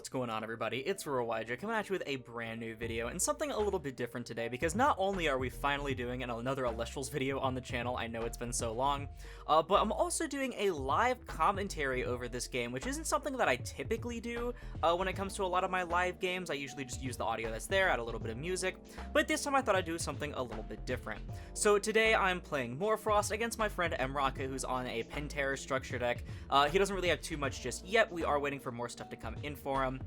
What's going on, everybody? It's RuroYJ coming at you with a brand new video and something a little bit different today, because not only are we finally doing another Elestrals video on the channel, I know it's been so long, but I'm also doing a live commentary over this game, which isn't something that I typically do when it comes to a lot of my live games. I usually just use the audio that's there, add a little bit of music, but this time I thought I'd do something a little bit different. So today I'm playing Morphrost against my friend Emrocket, who's on a Penterror structure deck. He doesn't really have too much just yet. We are waiting for more stuff to come in for him.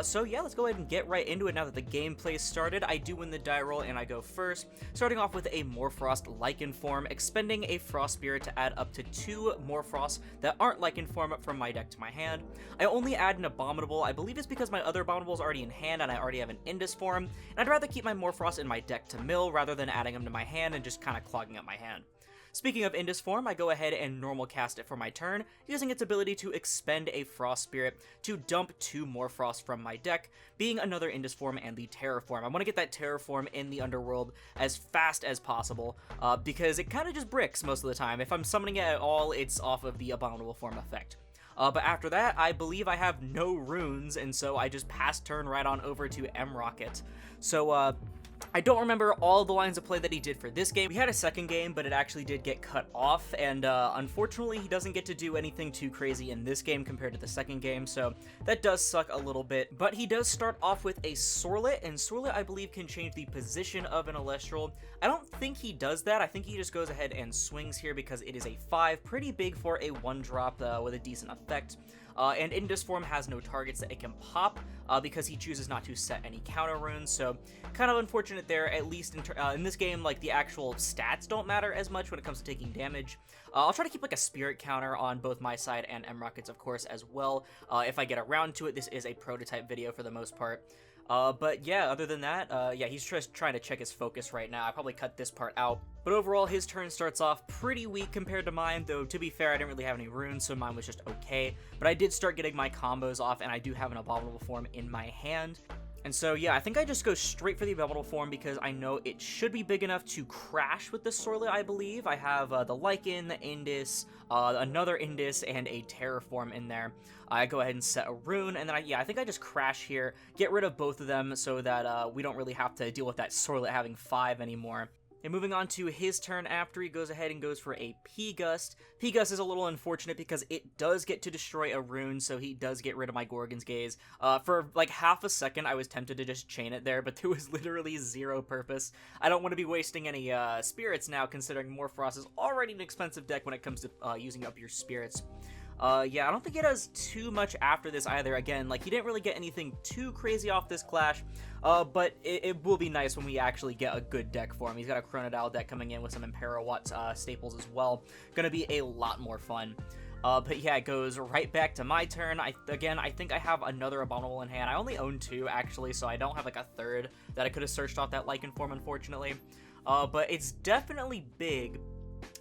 So yeah, let's go ahead and get right into it now that the gameplay started. I do win the die roll and I go first, starting off with a Morphrost Lichen form, expending a Frost Spirit to add up to 2 Morphrosts that aren't Lichen form from my deck to my hand. I only add an Abominable. I believe it's because my other Abominable is already in hand and I already have an Indus form, and I'd rather keep my Morphrost in my deck to mill rather than adding them to my hand and just kind of clogging up my hand. Speaking of Indus form, I go ahead and normal cast it for my turn, using its ability to expend a Frost Spirit to dump 2 Morphrost from my deck, being another Indus form and the Terror form. I want to get that Terror form in the Underworld as fast as possible, because it kind of just bricks most of the time. If I'm summoning it at all, it's off of the Abominable form effect. But after that, I believe I have no runes, and so I just pass turn right on over to Emrocket. So, I don't remember all the lines of play that he did for this game. We had a second game, but it actually did get cut off, and unfortunately he doesn't get to do anything too crazy in this game compared to the second game, so that does suck a little bit. But he does start off with a Sorlet, and Sorlet, I believe, can change the position of an Elestral. I don't think he does that. I think he just goes ahead and swings here because it is a 5, pretty big for a 1-drop with a decent effect. And Indus form has no targets that it can pop because he chooses not to set any counter runes, so kind of unfortunate there. At least in this game, like, the actual stats don't matter as much when it comes to taking damage. I'll try to keep like a spirit counter on both my side and Emrocket's, of course, as well, if I get around to it. This is a prototype video for the most part. But yeah, other than that, yeah, he's just trying to check his focus right now. I probably cut this part out. But overall, his turn starts off pretty weak compared to mine, though to be fair, I didn't really have any runes, so mine was just okay. But I did start getting my combos off, and I do have an Abominable form in my hand. And so, yeah, I think I just go straight for the Abominable form because I know it should be big enough to crash with the Sorlet, I believe. I have the Lichen, the Indus, another Indus, and a Terror form in there. I go ahead and set a rune, and then I think I just crash here, get rid of both of them so that we don't really have to deal with that Sorlet having 5 anymore. And moving on to his turn after, he goes ahead and goes for a P-Gust. P-Gust is a little unfortunate because it does get to destroy a rune, so he does get rid of my Gorgon's Gaze. For like half a second, I was tempted to just chain it there, but there was literally zero purpose. I don't want to be wasting any spirits now, considering Morphrost is already an expensive deck when it comes to using up your spirits. Yeah, I don't think it does too much after this either. Again, like, he didn't really get anything too crazy off this clash, but it will be nice when we actually get a good deck for him. He's got a Chronodile deck coming in with some Penterror staples as well. Gonna be a lot more fun. But yeah, it goes right back to my turn. Again, I think I have another Abominable in hand. I only own 2, actually, so I don't have like a third that I could have searched off that Lichen form, unfortunately. But it's definitely big.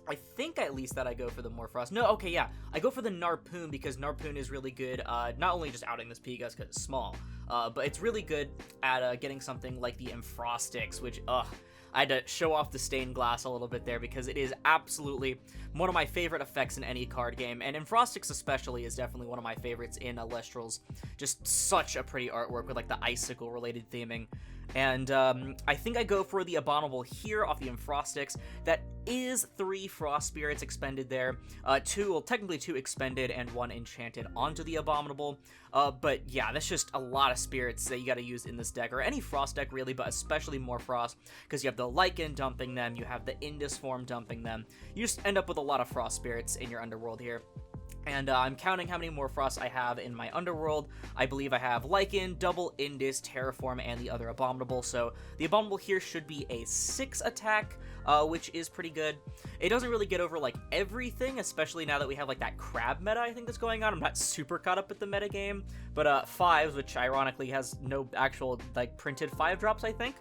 I think at least that I go for the Morphrost. No, okay, yeah. I go for the Narpoon because Narpoon is really good, not only just outing this P-Gust because it's small, but it's really good at getting something like the Enfrostix, which, I had to show off the stained glass a little bit there because it is absolutely one of my favorite effects in any card game, and Enfrostix especially is definitely one of my favorites in Elestrals. Just such a pretty artwork with like the icicle related theming. And I think I go for the Abominable here off the Enfrostix. That is 3 Frost Spirits expended there. 2, technically 2 expended and 1 enchanted onto the Abominable. But yeah, that's just a lot of spirits that you gotta use in this deck, or any Frost deck really, but especially Morphrost, because you have the Lichen dumping them, you have the Indus form dumping them. You just end up with a lot of Frost Spirits in your Underworld here. And I'm counting how many Morphrosts I have in my Underworld. I believe I have Lichen, double Indus, Terraform, and the other Abominable. So the Abominable here should be a 6 attack, which is pretty good. It doesn't really get over like everything, especially now that we have like that crab meta I think that's going on. I'm not super caught up with the meta game, but 5s, which ironically has no actual like printed 5-drops, I think.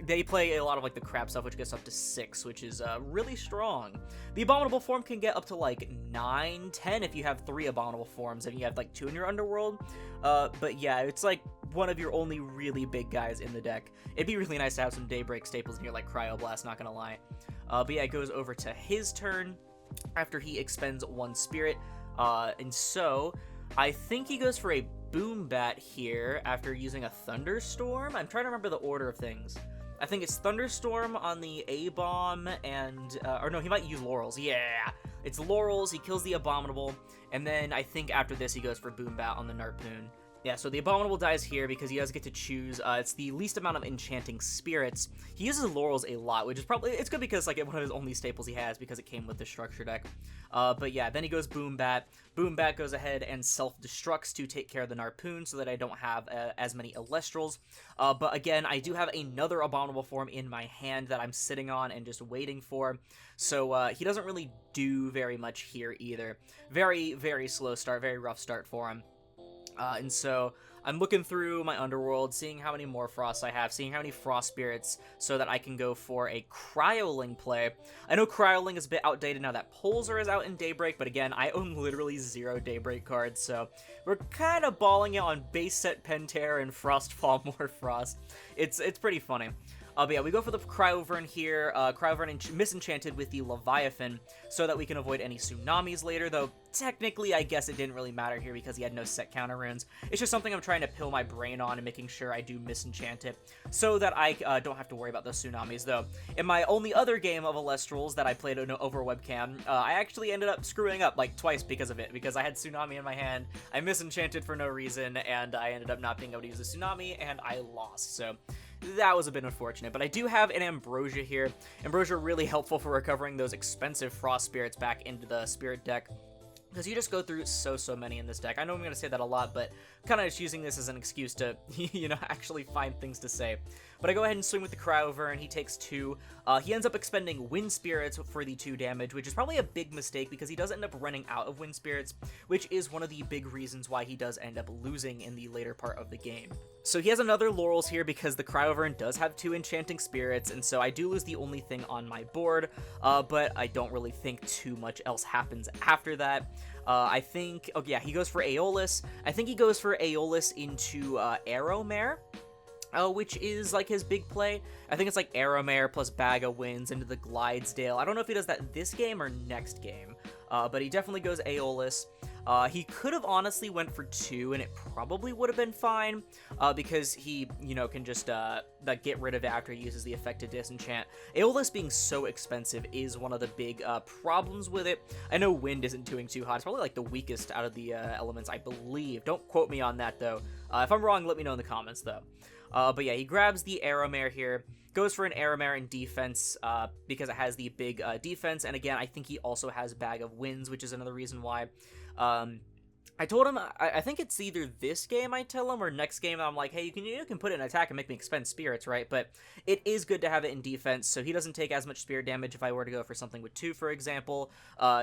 They play a lot of like the crab stuff, which gets up to 6, which is really strong. The Abominable form can get up to like 9, 10 if you have 3 Abominable forms and you have like 2 in your Underworld. But yeah, it's like one of your only really big guys in the deck. It'd be really nice to have some Daybreak staples in here like Cryoblast, not gonna lie. But yeah, it goes over to his turn after he expends 1 spirit. And so I think he goes for a Boombat here after using a Thunderstorm. I'm trying to remember the order of things. I think it's Thunderstorm on the A-Bomb and, or no, he might use Laurels. Yeah, it's Laurels, he kills the Abominable, and then I think after this he goes for Boombat on the Narpoon. Yeah, so the Abominable dies here because he does get to choose, it's the least amount of enchanting spirits. He uses Laurels a lot, which is probably, it's good because, like, one of his only staples he has because it came with the structure deck. But yeah, then he goes Boombat. Boombat goes ahead and self-destructs to take care of the Narpoon so that I don't have as many Elestrals. But again, I do have another Abominable form in my hand that I'm sitting on and just waiting for. So he doesn't really do very much here either. Very, very slow start, very rough start for him. And so I'm looking through my underworld, seeing how many Morphrosts I have, seeing how many Frost Spirits, so that I can go for a Cryoling play. I know Cryoling is a bit outdated now that Pulsar is out in Daybreak, but again, I own literally 0 Daybreak cards, so we're kind of balling it on base set Penterror and Frostfall Morphrost. It's pretty funny. But yeah, we go for the Cryovern here, Cryovern misenchanted with the Leviathan, so that we can avoid any Tsunamis later, though technically I guess it didn't really matter here because he had no set counter runes. It's just something I'm trying to pill my brain on and making sure I do misenchant it, so that I don't have to worry about those Tsunamis, though. In my only other game of Elestrals that I played over webcam, I actually ended up screwing up like twice because of it, because I had Tsunami in my hand, I misenchanted for no reason, and I ended up not being able to use the Tsunami, and I lost, so that was a bit unfortunate, but I do have an Ambrosia here. Ambrosia really helpful for recovering those expensive Frost Spirits back into the Spirit deck, because you just go through so many in this deck. I know I'm going to say that a lot, but kind of just using this as an excuse to, you know, actually find things to say. But I go ahead and swing with the Cryover, and he takes 2. He ends up expending Wind Spirits for the 2 damage, which is probably a big mistake because he does end up running out of Wind Spirits, which is one of the big reasons why he does end up losing in the later part of the game. So he has another Laurels here because the Cryover does have 2 Enchanting Spirits, and so I do lose the only thing on my board, but I don't really think too much else happens after that. I think, oh yeah, he goes for Aeolus. I think he goes for Aeolus into Arrowmare, which is like his big play. I think it's like Arrowmare plus Bag of Winds into the Glidesdale. I don't know if he does that this game or next game, but he definitely goes Aeolus. He could have honestly went for 2, and it probably would have been fine, because he, you know, can just get rid of it after he uses the effect to disenchant. Aeolus being so expensive is one of the big problems with it. I know Wind isn't doing too hot. It's probably like the weakest out of the elements, I believe. Don't quote me on that, though. If I'm wrong, let me know in the comments, though. But yeah, he grabs the Arrowmare here, goes for an Arrowmare in defense, because it has the big defense, and again, I think he also has Bag of Winds, which is another reason why. I told him, I think it's either this game I tell him or next game I'm like, hey, you can put it in attack and make me expend spirits, right? But it is good to have it in defense, so he doesn't take as much spirit damage if I were to go for something with 2, for example,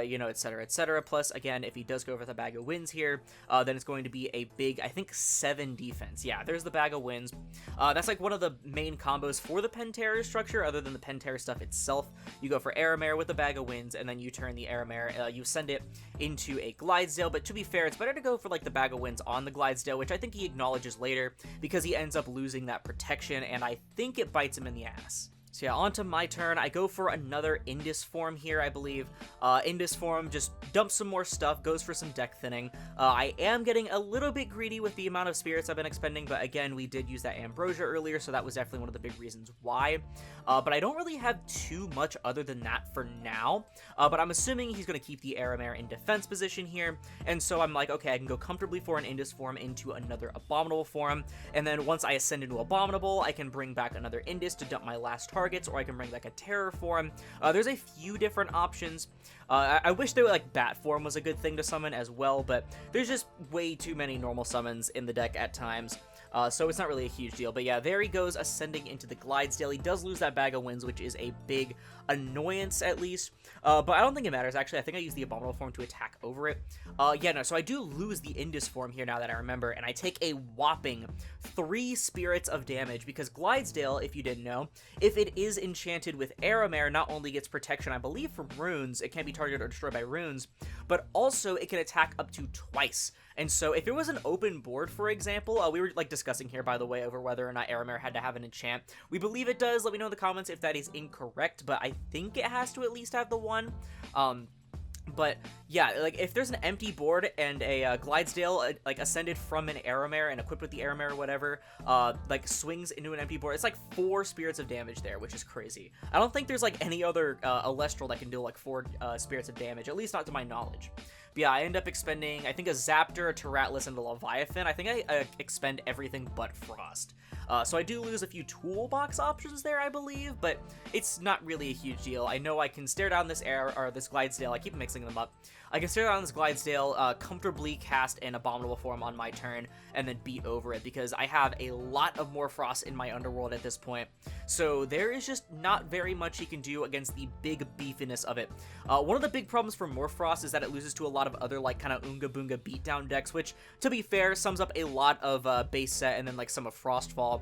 you know, etc., etc. Plus, again, if he does go for the Bag of Winds here, then it's going to be a big, I think, 7 defense. Yeah, there's the Bag of Winds. That's like one of the main combos for the Penterror structure, other than the Penterror stuff itself. You go for Arrowmare with the Bag of Winds, and then you turn the Arrowmare, you send it into a Glidesdale, but to be fair, it's better to go for like the Bag of Winds on the Glidesdale, which I think he acknowledges later because he ends up losing that protection, and I think it bites him in the ass. So yeah, on to my turn. I go for another Indus form here, I believe. Indus form just dumps some more stuff, goes for some deck thinning. I am getting a little bit greedy with the amount of spirits I've been expending, but again, we did use that Ambrosia earlier, so that was definitely one of the big reasons why. But I don't really have too much other than that for now. But I'm assuming he's going to keep the Arrowmare in defense position here, and so I'm like, okay, I can go comfortably for an Indus form into another Abominable form, and then once I ascend into Abominable, I can bring back another Indus to dump my last targets, or I can bring like a Terror form. There's a few different options. I wish they were like Bat form was a good thing to summon as well, but there's just way too many normal summons in the deck at times. So it's not really a huge deal. But yeah, there he goes, ascending into the Glidesdale. He does lose that Bag of Winds, which is a big annoyance, at least. But I don't think it matters, actually. I think I use the Abominable form to attack over it. Yeah, no, so I do lose the Indus form here now that I remember, and I take a whopping 3 spirits of damage, because Glidesdale, if you didn't know, if it is enchanted with Arrowmare, not only gets protection, I believe, from runes, it can't be targeted or destroyed by runes, but also it can attack up to twice. And so if it was an open board, for example, we were like discussing here, by the way, over whether or not Arrowmare had to have an enchant. We believe it does. Let me know in the comments if that is incorrect, but I think it has to at least have the one. But yeah, like if there's an empty board and a Glidesdale like ascended from an Aramare and equipped with the Aramare or whatever, like swings into an empty board, it's like 4 spirits of damage there, which is crazy. I don't think there's like any other Elestral that can do like 4 spirits of damage, at least not to my knowledge. But yeah, I end up expending, I think, a Zaptor, a Terratlas, and a Leviathan. I think I expend everything but Frost. So I do lose a few toolbox options there, I believe, but it's not really a huge deal. I know I can stare down this this Glidesdale. I keep mixing them up. I can stare down this Glidesdale, comfortably cast an Abominable Form on my turn, and then beat over it, because I have a lot of Morphrost in my underworld at this point. So there is just not very much he can do against the big beefiness of it. One of the big problems for Morphrost is that it loses to a lot of other, like, kind of Oonga Boonga beatdown decks, which, to be fair, sums up a lot of base set and then, like, some of Frostfall.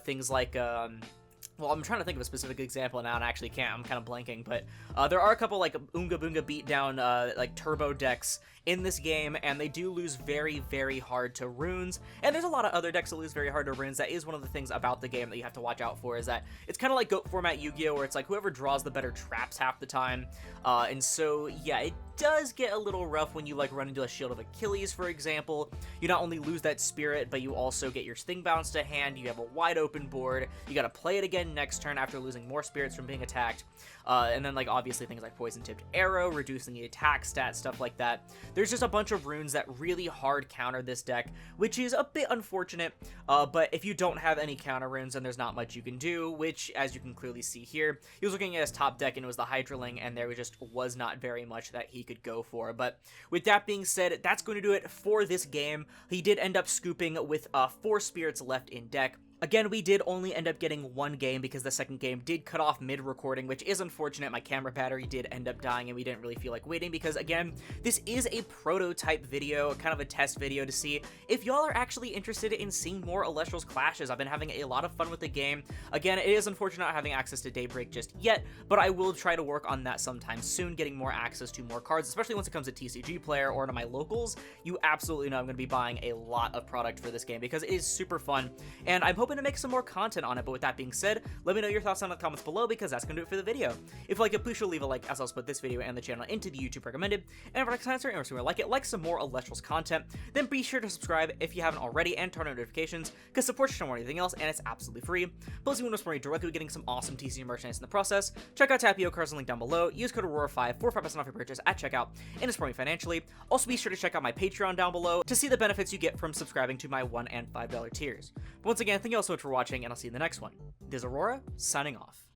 Things like, well, I'm trying to think of a specific example now, and I actually can't. I'm kind of blanking, but there are a couple, like, Oonga Boonga beatdown, like, turbo decks in this game, and they do lose very, very hard to runes, and there's a lot of other decks that lose very hard to runes. That is one of the things about the game that you have to watch out for, is that it's kind of like GOAT format Yu-Gi-Oh!, where it's like whoever draws the better traps half the time, and so, yeah, it does get a little rough when you, like, run into a Shield of Achilles, for example. You not only lose that spirit, but you also get your Sting Bounce to hand, you have a wide open board, you gotta play it again next turn after losing more spirits from being attacked, and then, like, obviously things like Poison Tipped Arrow, reducing the attack stat, stuff like that. There's just a bunch of runes that really hard counter this deck, which is a bit unfortunate, but if you don't have any counter runes, then there's not much you can do, which, as you can clearly see here, he was looking at his top deck and it was the Hydraling, and there just was not very much that he could go for. But with that being said, that's going to do it for this game. He did end up scooping with 4 spirits left in deck. Again, we did only end up getting 1 game because the second game did cut off mid-recording, which is unfortunate. My camera battery did end up dying, and we didn't really feel like waiting because, again, this is a prototype video, kind of a test video to see if y'all are actually interested in seeing more Elestrals clashes. I've been having a lot of fun with the game. Again, it is unfortunate not having access to Daybreak just yet, but I will try to work on that sometime soon, getting more access to more cards, especially once it comes to TCG Player or to my locals. You absolutely know I'm going to be buying a lot of product for this game because it is super fun, and I'm hoping to make some more content on it. But with that being said, let me know your thoughts down in the comments below, because that's gonna do it for the video. If you like it, please sure to leave a like, as I'll split this video and the channel into the YouTube recommended. And if next time you're like it, like some more Elestrals content, then be sure to subscribe if you haven't already and turn on notifications, because support should know more than anything else, and it's absolutely free. Plus, if you want to support me directly, getting some awesome TCG merchandise in the process, check out Tapio Cards, link down below. Use code Aurora5 for 5% off your purchase at checkout and support me financially. Also, be sure to check out my Patreon down below to see the benefits you get from subscribing to my $1 and $5 tiers. But once again, thank you all so much for watching, and I'll see you in the next one. This is Aurora, signing off.